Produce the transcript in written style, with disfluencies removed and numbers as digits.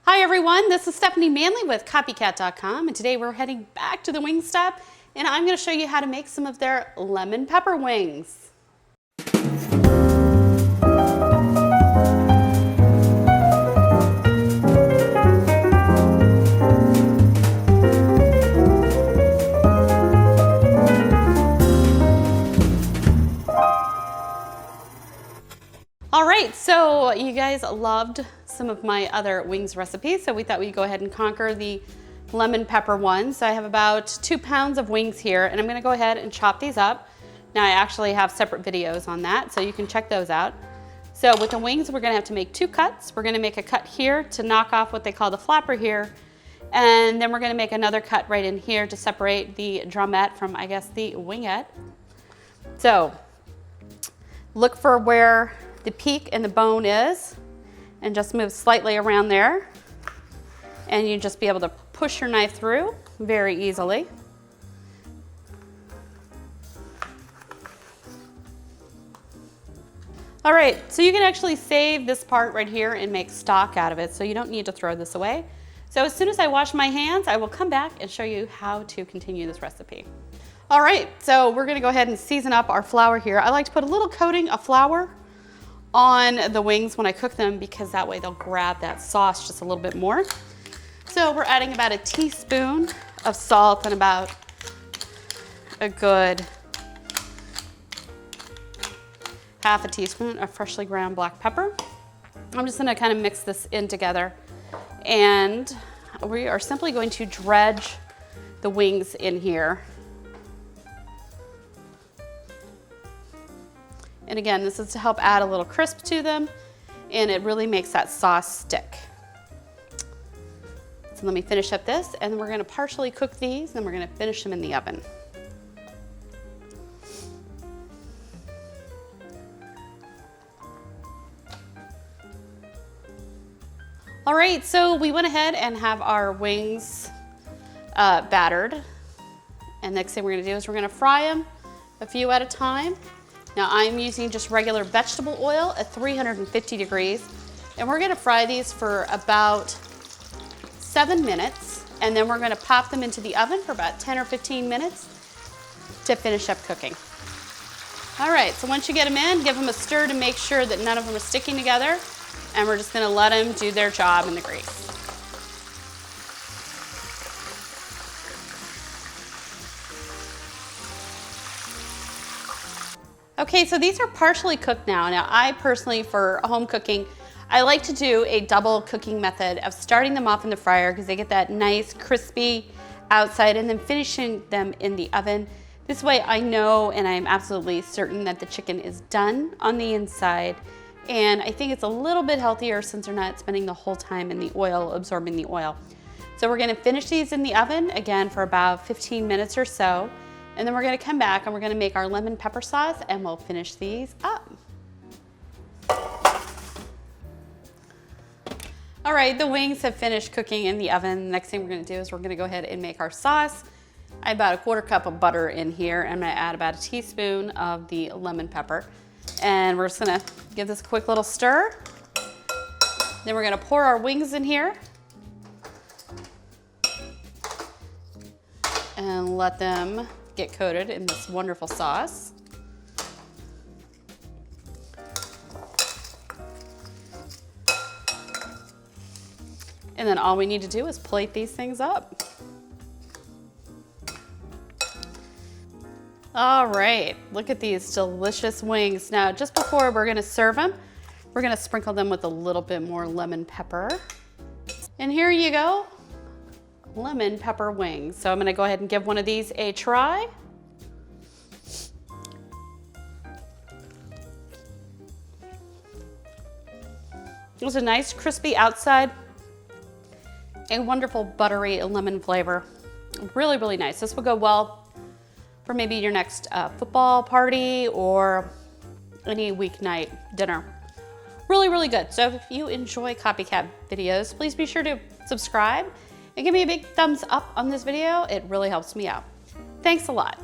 Hi everyone, this is Stephanie Manley with Copycat.com, and today we're heading back to the Wingstop and I'm going to show you how to make some of their lemon pepper wings. All right, so you guys loved some of my other wings recipes, so we thought we'd go ahead and conquer the lemon pepper one. So I have about 2 pounds of wings here, and I'm gonna go ahead and chop these up. Now I actually have separate videos on that, so you can check those out. So with the wings, we're gonna have to make 2 cuts. We're gonna make a cut here to knock off what they call the flapper here, and then we're gonna make another cut right in here to separate the drumette from, I guess, the wingette. So look for where the peak and the bone is, and just move slightly around there. And you just be able to push your knife through very easily. All right, so you can actually save this part right here and make stock out of it, so you don't need to throw this away. So as soon as I wash my hands, I will come back and show you how to continue this recipe. All right, so we're gonna go ahead and season up our flour here. I like to put a little coating of flour on the wings when I cook them, because that way they'll grab that sauce just a little bit more. So we're adding about a teaspoon of salt and about a good half a teaspoon of freshly ground black pepper. I'm just gonna kind of mix this in together, and we are simply going to dredge the wings in here. And again, this is to help add a little crisp to them, and it really makes that sauce stick. So let me finish up this, and then we're gonna partially cook these, and we're gonna finish them in the oven. All right, so we went ahead and have our wings battered. And next thing we're gonna do is we're gonna fry them a few at a time. Now I'm using just regular vegetable oil at 350 degrees, and we're gonna fry these for about 7 minutes, and then we're gonna pop them into the oven for about 10 or 15 minutes to finish up cooking. All right, so once you get them in, give them a stir to make sure that none of them are sticking together, and we're just gonna let them do their job in the grease. Okay, so these are partially cooked now. Now I personally, for home cooking, I like to do a double cooking method of starting them off in the fryer because they get that nice crispy outside, and then finishing them in the oven. This way I know, and I'm absolutely certain, that the chicken is done on the inside. And I think it's a little bit healthier since they're not spending the whole time in the oil, absorbing the oil. So we're gonna finish these in the oven, again, for about 15 minutes or so. And then we're gonna come back and we're gonna make our lemon pepper sauce, and we'll finish these up. All right, the wings have finished cooking in the oven. The next thing we're gonna do is we're gonna go ahead and make our sauce. I have about a 1/4 cup of butter in here, and I'm gonna add about a teaspoon of the lemon pepper. And we're just gonna give this a quick little stir. Then we're gonna pour our wings in here and let them get coated in this wonderful sauce. And then all we need to do is plate these things up. All right, look at these delicious wings. Now, just before we're gonna serve them, we're gonna sprinkle them with a little bit more lemon pepper. And here you go, lemon pepper wings. So I'm gonna go ahead and give one of these a try. It was a nice crispy outside, a wonderful buttery lemon flavor. Really, really nice. This will go well for maybe your next football party or any weeknight dinner. Really, really good. So if you enjoy copycat videos, please be sure to subscribe and give me a big thumbs up on this video. It really helps me out. Thanks a lot.